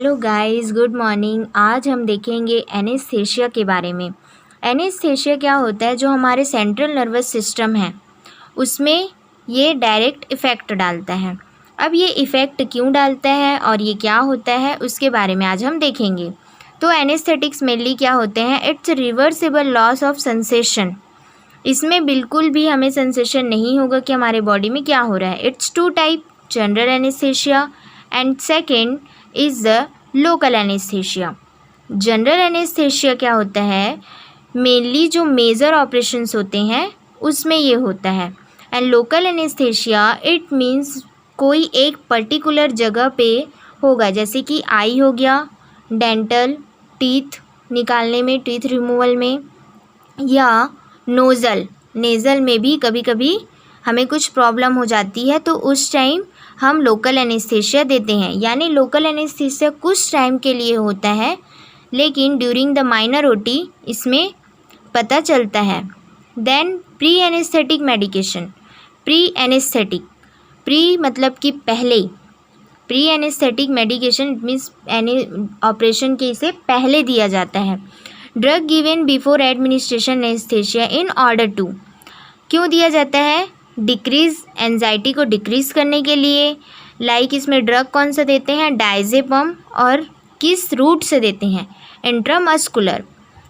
Hello guys, good morning. आज हम देखेंगे एनेस्थेशिया के बारे में। एनेस्थेशिया क्या होता है? जो हमारे सेंट्रल नर्वस सिस्टम है उसमें ये डायरेक्ट इफ़ेक्ट डालता है। अब ये इफ़ेक्ट क्यों डालता है और ये क्या होता है उसके बारे में आज हम देखेंगे। तो एनेस्थेटिक्स मेनली क्या होते हैं? It's reversible loss of sensation. इसमें बिल्कुल भी हमें सेंसेशन नहीं होगा कि हमारे बॉडी में क्या हो रहा है। It's two type, general anaesthesia and second is the local anaesthesia. General anaesthesia क्या होता है? मेनली जो मेजर ऑपरेशंस होते हैं उसमें ये होता है। And local anaesthesia it means कोई एक पर्टिकुलर जगह पे होगा, जैसे कि आई हो गया, डेंटल, टीथ निकालने में, टीथ रिमूवल में, या नोज़ल, नेज़ल में भी कभी कभी हमें कुछ प्रॉब्लम हो जाती है तो उस टाइम हम लोकल एनेस्थेशिया देते हैं। यानी लोकल एनेस्थेशिया कुछ टाइम के लिए होता है, लेकिन ड्यूरिंग द माइनर ओटी इसमें पता चलता है। Then pre anaesthetic medication. Pre anaesthetic, pre मतलब कि पहले, pre anaesthetic medication it means operation के से पहले दिया जाता है। Drug given before administration anaesthesia in order to, क्यों दिया जाता है? डिक्रीज़ एंजाइटी को डिक्रीज़ करने के लिए। लाइक इसमें ड्रग कौन सा देते हैं? डायजेपम। और किस रूट से देते हैं? Intramuscular.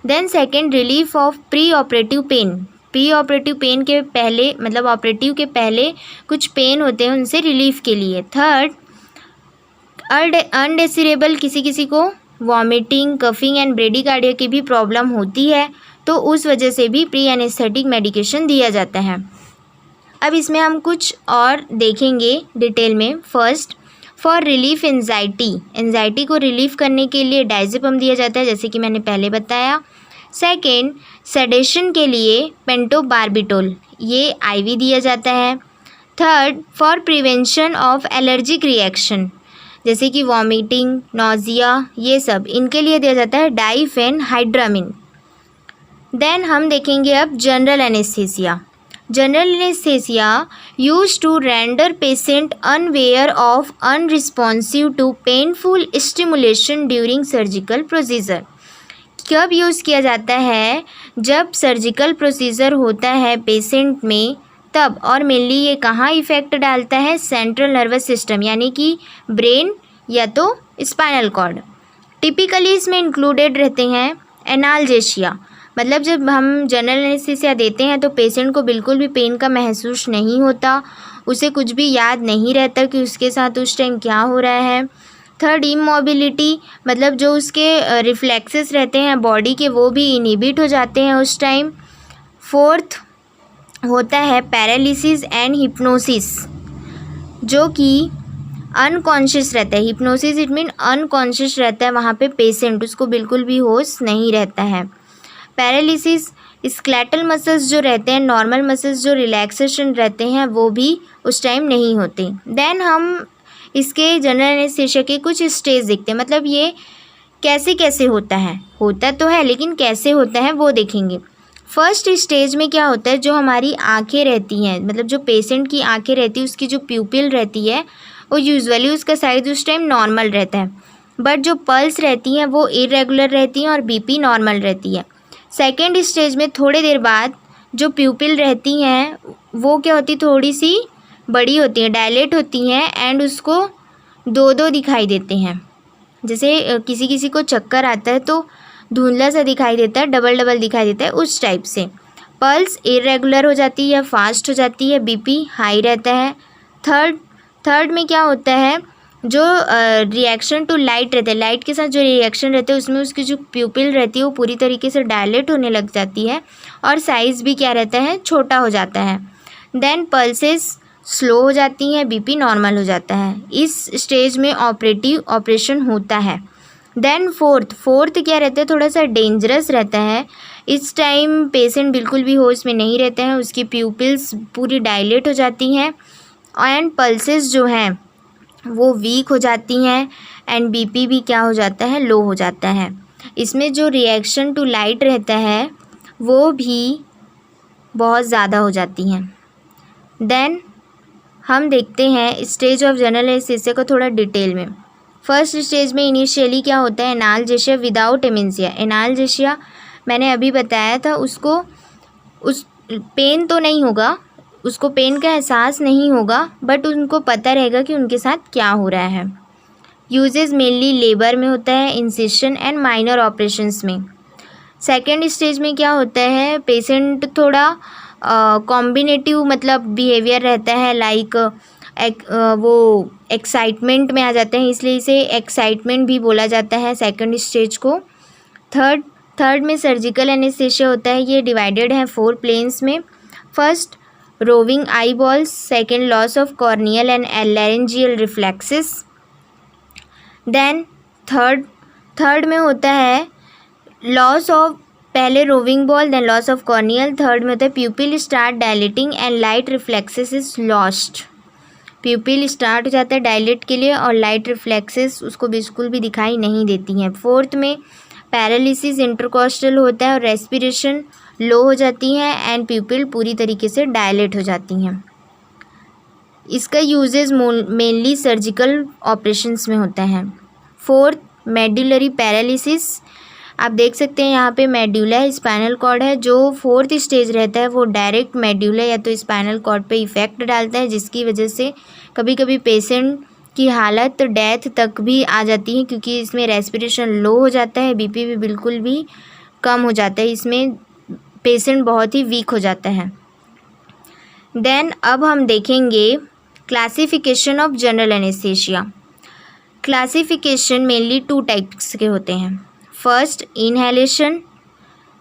Then second, relief of pre operative pain. Pre operative pain के पहले, मतलब ऑपरेटिव के पहले कुछ पेन होते हैं उनसे रिलीफ के लिए। थर्ड, अनडिसेरेबल, किसी किसी को वॉमिटिंग, कफिंग एंड ब्रेडिकार्डिया की भी प्रॉब्लम होती है तो उस वजह से भी प्री एनेस्थेटिक मेडिकेशन दिया जाता है। अब इसमें हम कुछ और देखेंगे डिटेल में। First, for relief anxiety, anxiety को रिलीफ करने के लिए डायजेपम दिया जाता है, जैसे कि मैंने पहले बताया। सेकेंड, सेडेशन के लिए पेंटोबार्बिटोल, ये आईवी दिया जाता है। Third, for prevention of allergic reaction, जैसे कि वॉमिटिंग, नोज़िया, ये सब इनके लिए दिया जाता है डाइफेनहाइड्रामिन। देन हम देखेंगे अब general anaesthesia. General anaesthesia use to render patient unaware of unresponsive to painful stimulation during surgical procedure. कब यूज़ किया जाता है? जब सर्जिकल प्रोसीजर होता है पेशेंट में तब। और मेनली ये कहाँ इफ़ेक्ट डालता है? सेंट्रल नर्वस सिस्टम, यानी कि ब्रेन या तो स्पाइनल कॉर्ड। टिपिकली इसमें इंक्लूडेड रहते हैं एनाल्जेशिया, मतलब जब हम जनरल एनेस्थेसिया देते हैं तो पेशेंट को बिल्कुल भी पेन का महसूस नहीं होता, उसे कुछ भी याद नहीं रहता कि उसके साथ उस टाइम क्या हो रहा है। थर्ड, इमोबिलिटी, मतलब जो उसके रिफ्लेक्सेस रहते हैं बॉडी के वो भी इनहिबिट हो जाते हैं उस टाइम। फोर्थ होता है पैरालिसिस एंड हिप्नोसिस, जो कि अनकॉन्शियस रहता है। हिप्नोसिस इट मीन अनकॉन्शियस रहता है वहाँ पे पेशेंट, उसको बिल्कुल भी होश नहीं रहता है। पैरालिसिस, स्केलेटल मसल्स जो रहते हैं, नॉर्मल मसल्स जो रिलैक्सेशन रहते हैं वो भी उस टाइम नहीं होते। देन हम इसके जनरल एनेस्थेशिया के कुछ स्टेज देखते हैं, मतलब ये कैसे कैसे होता है, होता तो है लेकिन कैसे होता है वो देखेंगे। फर्स्ट स्टेज में क्या होता है? जो हमारी आंखें रहती हैं, मतलब जो पेशेंट की आंखें रहती है उसकी जो प्यूपिल रहती है वो यूजुअली उसका साइज उस टाइम नॉर्मल रहता है, बट जो पल्स रहती हैं वो इरेगुलर रहती हैं और बीपी नॉर्मल रहती है। सेकेंड स्टेज में थोड़ी देर बाद जो प्यूपिल रहती हैं वो क्या होती, थोड़ी सी बड़ी होती हैं, डायलेट होती हैं एंड उसको दो दो दिखाई देते हैं। जैसे किसी किसी को चक्कर आता है तो धुंधला सा दिखाई देता है, डबल डबल दिखाई देता है, उस टाइप से। पल्स इरेगुलर हो जाती है या फास्ट हो जाती है, बीपी हाई रहता है। थर्ड में क्या होता है? जो रिएक्शन टू लाइट रहता है, लाइट के साथ जो रिएक्शन रहता है उसमें उसकी जो प्यूपिल रहती है वो पूरी तरीके से डायलेट होने लग जाती है और साइज़ भी क्या रहता है? छोटा हो जाता है। देन पल्सेस स्लो हो जाती हैं, बीपी नॉर्मल हो जाता है। इस स्टेज में ऑपरेशन होता है। देन फोर्थ क्या रहता है? थोड़ा सा डेंजरस रहता है। इस टाइम पेशेंट बिल्कुल भी होश में नहीं रहते हैं, उसकी प्यूपिल्स पूरी डायलेट हो जाती हैं एंड पल्सेस जो हैं वो वीक हो जाती हैं एंड बीपी भी क्या हो जाता है? लो हो जाता है। इसमें जो रिएक्शन टू लाइट रहता है वो भी बहुत ज़्यादा हो जाती हैं। देन हम देखते हैं स्टेज ऑफ जनरल एनेस्थीसिया को थोड़ा डिटेल में। फर्स्ट स्टेज में इनिशियली क्या होता है, एनाल्जेशिया विदाउट एमेंसिया। एनाल्जेशिया मैंने अभी बताया था, उसको उस पेन तो नहीं होगा, उसको पेन का एहसास नहीं होगा, बट उनको पता रहेगा कि उनके साथ क्या हो रहा है। यूजेस मेनली लेबर में होता है, इंसिशन एंड माइनर ऑपरेशंस में। सेकेंड स्टेज में क्या होता है, पेशेंट थोड़ा कॉम्बिनेटिव मतलब बिहेवियर रहता है, लाइक वो एक्साइटमेंट में आ जाते हैं, इसलिए इसे एक्साइटमेंट भी बोला जाता है सेकंड स्टेज को। थर्ड में सर्जिकल एनेस्थेशिया होता है, ये डिवाइडेड है 4 प्लेन्स में। First roving eye balls, second loss of corneal and laryngeal reflexes. Then third में होता है लॉस ऑफ, पहले roving ball then loss of corneal, third में होता है pupil start dilating and light reflexes is lost. Pupil start हो जाता है डायलेट के लिए और लाइट रिफ्लेक्सेस उसको बिल्कुल भी दिखाई नहीं देती हैं। फोर्थ में पैरालिसिस इंटरकोस्टल होता है और रेस्पिरेशन लो हो जाती है एंड प्यूपिल पूरी तरीके से डायलेट हो जाती हैं। इसका यूजेस मेनली सर्जिकल ऑपरेशंस में होता है। फोर्थ मेडुलरी पैरालिसिस, आप देख सकते हैं यहाँ पे मेड्यूला स्पाइनल कॉर्ड है, जो फोर्थ स्टेज रहता है वो डायरेक्ट मेड्यूला या तो स्पाइनल कॉर्ड पे इफ़ेक्ट डालता है, जिसकी वजह से कभी कभी पेशेंट की हालत डेथ तक भी आ जाती है, क्योंकि इसमें रेस्पिरेशन लो हो जाता है, बीपी भी बिल्कुल भी कम हो जाता है, इसमें पेशेंट बहुत ही वीक हो जाता है। देन अब हम देखेंगे classification of general anaesthesia. Classification mainly 2 types के होते हैं। First inhalation,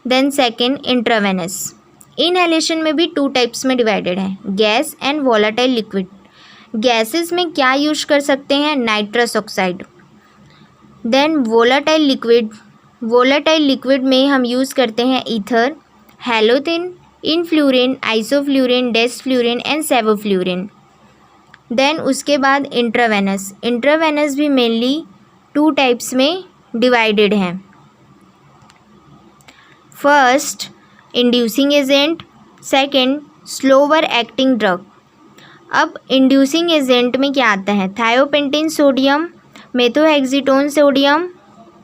then second intravenous. Inhalation में भी 2 टाइप्स में डिवाइडेड है, gas and volatile liquid. Gases में क्या यूज कर सकते हैं, nitrous oxide. Then volatile liquid, volatile liquid में हम यूज़ करते हैं ether, halothane, enflurane, isoflurane, desflurane and sevoflurane. Then उसके बाद इंट्रावेनस, इंट्रावेनस भी मेनली 2 टाइप्स में डिवाइडेड हैं। First inducing agent, second slower acting drug. अब इंड्यूसिंग एजेंट में क्या आता है, thiopentone sodium, methohexitone sodium,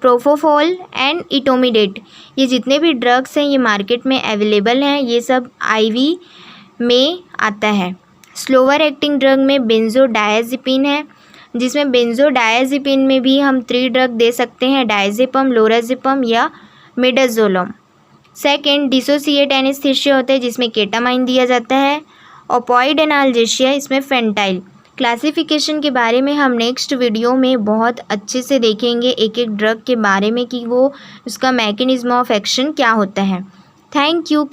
propofol and etomidate. ये जितने भी ड्रग्स हैं ये मार्केट में अवेलेबल हैं, ये सब आईवी में आता है। स्लोवर एक्टिंग ड्रग में बेंजोडायाज़ेपिन है, जिसमें बेंजोडायाज़ेपिन में भी हम 3 ड्रग दे सकते हैं, डायज़ेपम, लोराज़ेपम या मिडाज़ोलम। सेकेंड डिसोसिएट एनेस्थेशिया होता है, जिसमें केटामाइन दिया जाता है। ओपॉइड एनाल्जेशिया, इसमें फेंटाइल। क्लासिफिकेशन के बारे में हम नेक्स्ट वीडियो में बहुत अच्छे से देखेंगे, एक एक ड्रग के बारे में कि वो उसका मैकेनिज्म ऑफ एक्शन क्या होता है। Thank you.